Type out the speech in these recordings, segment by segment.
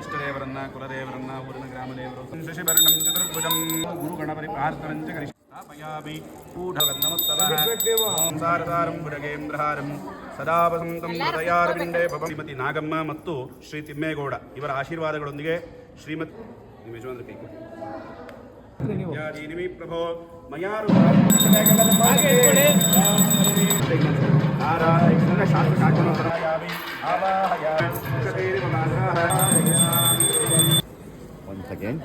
ಇಷ್ಟದೇವರನ್ನ ಕುಲದೇವರನ್ನ ಊರಿನ ಗ್ರಾಮದೇವರು ಶಶಿಭರಣಂ ಚತುರ್ಭುಜಂ ಗುರು ಗಣಪತಿ ಪ್ರಾರ್ಥನಂಚ ಕರಿಷ್ಠಾಪಯಾಮಿ ಕೂಢಗನ್ನಮಸ್ತವಸಾರಸಾರಂ ಬುಡಗೇಂದ್ರಹಾರಂ ಸದಾವಸಂತಂ ಹೃದಯಾರವಿಂದೇ ಶ್ರೀಮತಿ ನಾಗಮ್ಮ ಮತ್ತು ಶ್ರೀ ತಿಮ್ಮೇಗೌಡ ಇವರ ಆಶೀರ್ವಾದಗಳೊಂದಿಗೆ ಶ್ರೀಮತಿ ನಿಮ್ಮ ಯಜಮಾನರ ಕೈ ಕೊಡಿ. ಪ್ರಭೋ ಮಯಾರು Once again.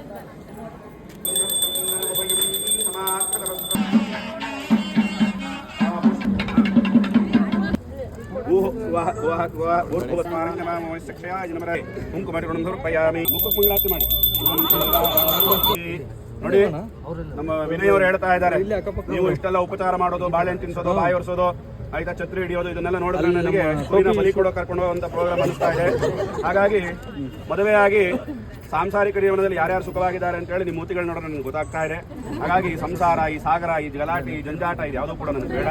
ನೋಡಿ, ನಮ್ಮ ವಿನಯ್ ಅವರು ಹೇಳ್ತಾ ಇದ್ದಾರೆ, ನೀವು ಇಷ್ಟೆಲ್ಲ ಉಪಚಾರ ಮಾಡೋದು, ಬಾಳೆಹಣ್ಣು ತಿನ್ಸೋದು, ಬಾಯಿ ಒರೆಸೋದು, ಆಯ್ತಾ ಛತ್ರಿ ಹಿಡಿಯೋದು, ಇದನ್ನೆಲ್ಲ ನೋಡಿದ್ರೆ ನನಗೆ ಸೂರ್ಯನ ಬಲಿ ಕೊಡೋ ಕರ್ಕೊಂಡು ಹೋಗುವಂತ ಪ್ರೋಗ್ರಾಮ್ ಅನಿಸ್ತಾ ಇದೆ. ಹಾಗಾಗಿ ಮದುವೆಯಾಗಿ ಸಾಂಸಾರಿಕ ಜೀವನದಲ್ಲಿ ಯಾರ್ಯಾರು ಸುಖವಾಗಿದ್ದಾರೆ ಅಂತ ಹೇಳಿ ನಿಮ್ಮ ಮೂತಿಗಳು ನೋಡೋದು ನನಗೆ ಗೊತ್ತಾಗ್ತಾ ಇದೆ. ಹಾಗಾಗಿ ಈ ಸಂಸಾರ, ಈ ಸಾಗರ, ಈ ಗಲಾಟೆ, ಈ ಜಂಜಾಟ ಇದು ಯಾವುದೂ ಕೂಡ ನನಗೆ ಬೇಡ.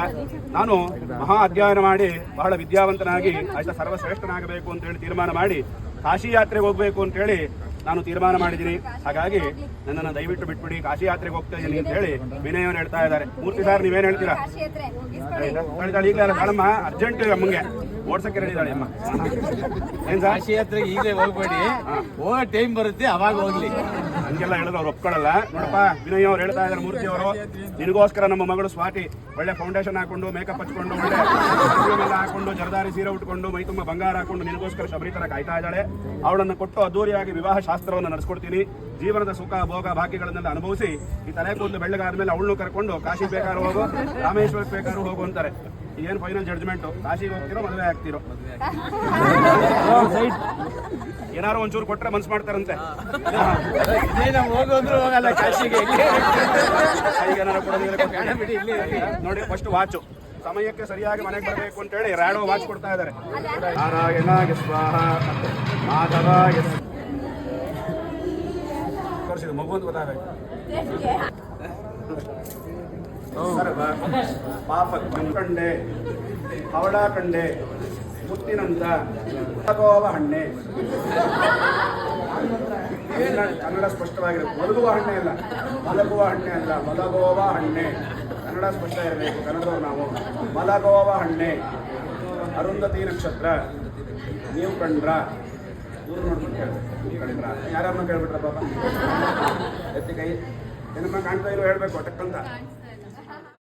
ನಾನು ಮಹಾ ಅಧ್ಯಯನ ಮಾಡಿ ಬಹಳ ವಿದ್ಯಾವಂತನಾಗಿ ಆಯ್ತಾ ಸರ್ವಶ್ರೇಷ್ಠನಾಗಬೇಕು ಅಂತ ಹೇಳಿ ತೀರ್ಮಾನ ಮಾಡಿ ಕಾಶಿ ಯಾತ್ರೆಗೆ ಹೋಗ್ಬೇಕು ಅಂತ ಹೇಳಿ ನಾನು ತೀರ್ಮಾನ ಮಾಡಿದ್ದೀನಿ. ಹಾಗಾಗಿ ನನ್ನನ್ನು ದಯವಿಟ್ಟು ಬಿಟ್ಬಿಡಿ, ಕಾಶಿ ಯಾತ್ರೆಗೆ ಹೋಗ್ತಾ ಇದ್ದೀನಿ ಅಂತ ಹೇಳಿ ವಿನಯ್ ಅವರು ಹೇಳ್ತಾ ಇದ್ದಾರೆ. ಮೂರ್ತಿ ಸರ್ ನೀವೇನು ಹೇಳ್ತೀರಾ? ಈಗಲೇ ಕಾಳಮ್ಮ ಅರ್ಜೆಂಟ್ ಅಮ್ಮಂಗೆ ಓಡ್ಸಕ್ಕೆ ಹೇಳಿದಾಳೆ ಅಮ್ಮ. ಏನ್ ಸರ್, ಕಾಶಿ ಯಾತ್ರೆಗೆ ಈಗಲೇ ಹೋಗ್ಬೇಡಿ, ಹೋಗೋ ಟೈಮ್ ಬರುತ್ತೆ ಅವಾಗ ಹೋಗ್ಲಿ. ಹಂಗೆಲ್ಲ ಹೇಳಿದ್ರು ಅವ್ರು ಒಪ್ಕೊಳ್ಳಲ್ಲ. ನೋಡಪ್ಪ, ವಿನಯ್ ಅವ್ರು ಹೇಳ್ತಾ ಇದ್ದಾರೆ, ಮೂರ್ತಿ ಅವರು ನಿನಗೋಸ್ಕರ ನಮ್ಮ ಮಗಳು ಸ್ವಾತಿ ಒಳ್ಳೆ ಫೌಂಡೇಶನ್ ಹಾಕೊಂಡು, ಮೇಕಪ್ ಹಚ್ಕೊಂಡು, ಒಳ್ಳೆ ಹಾಕೊಂಡು, ಜರದಾರಿ ಸೀರೆ ಉಟ್ಕೊಂಡು, ಮೈ ತುಂಬ ಬಂಗಾರ ಹಾಕೊಂಡು ನಿನಗೋಸ್ಕರ ಶಬರಿ ತರ ಕಾಯ್ತಾ ಇದ್ದಾಳೆ. ಅವಳನ್ನು ಕೊಟ್ಟು ಅದ್ದೂರಿಯಾಗಿ ವಿವಾಹ ಶಾಸ್ತ್ರವನ್ನು ನಡೆಸ್ಕೊಡ್ತೀನಿ. ಜೀವನದ ಸುಖ ಭೋಗ ಭಾಗ್ಯಗಳನ್ನೆಲ್ಲ ಅನುಭವಿಸಿ ಈ ತಲೆ ಕೂದಲು ಬೆಳ್ಳಗಾದ್ಮೇಲೆ ಅವಳನ್ನು ಕರ್ಕೊಂಡು ಕಾಶಿ ಬೇಕಾದ್ರೂ ಹೋಗು, ರಾಮೇಶ್ವರಕ್ಕೆ ಬೇಕಾದ್ರೂ ಹೋಗು ಅಂತಾರೆ. ಏನು ಫೈನಲ್ ಜಡ್ಜ್ಮೆಂಟು? ಕಾಶಿಗೆ ಹೋಗ್ತಿರೋ ಮದುವೆ ಆಗ್ತಿರೋ? ಏನಾರು ಒಂಚೂರು ಕೊಟ್ರೆ ಮನ್ಸು ಮಾಡ್ತಾರಂತೆ. ಹೋಗಲ್ಲ ಕಾಶಿಗೆ. ನೋಡಿ, ಫಸ್ಟ್ ವಾಚು ಸಮಯಕ್ಕೆ ಸರಿಯಾಗಿ ಮನೆಗೆ ಬರಬೇಕು ಅಂತ ಹೇಳಿ ರ್ಯಾಡೋ ವಾಚ್ ಕೊಡ್ತಾ ಇದ್ದಾರೆ. ನಾರಾಯಣಾಯ ಸ್ವಾಹ, ಮಾಧವಾಯ ತೋರಿಸಿದ ಮಗು ಅಂತ ಗೊತ್ತಾಗಬೇಕು. ಸರ್ವ ಪಾಪ ಕಂಡೆ ಹವಳ ಕಂಡೆ ಮುತ್ತಿನಂತ ಮಲಗುವ ಹಣ್ಣೆ. ಕನ್ನಡ ಸ್ಪಷ್ಟವಾಗಿರುತ್ತೆ. ಮಲಗುವ ಹಣ್ಣೆ ಅಲ್ಲ, ಮಲಗುವ ಹಣ್ಣೆ ಅಲ್ಲ, ಮಲಗೋವ ಹಣ್ಣೆ. ಕನ್ನಡ ಸ್ಪಷ್ಟ ಇರಬೇಕು. ಕನ್ನಡದವ್ರು ನಾವು. ಮಲಗೋವ ಹಣ್ಣೆ. ಅರುಂಧತಿ ನಕ್ಷತ್ರ ನೀವು ಕಂಡ್ರ? ಊರು ನೋಡ್ಕೊಂಡು ಕೇಳ್ಬೇಕು. ಕಂಡ್ರ? ಯಾರನ್ನ ಕೇಳ್ಬಿಟ್ರ ಪಾಪ? ಎತ್ತಿ ಕೈ ಏನಮ್ಮ ಕಾಣ್ತಾ ಇರೋ ಹೇಳ್ಬೇಕು ಟಕ್ಕಂತ.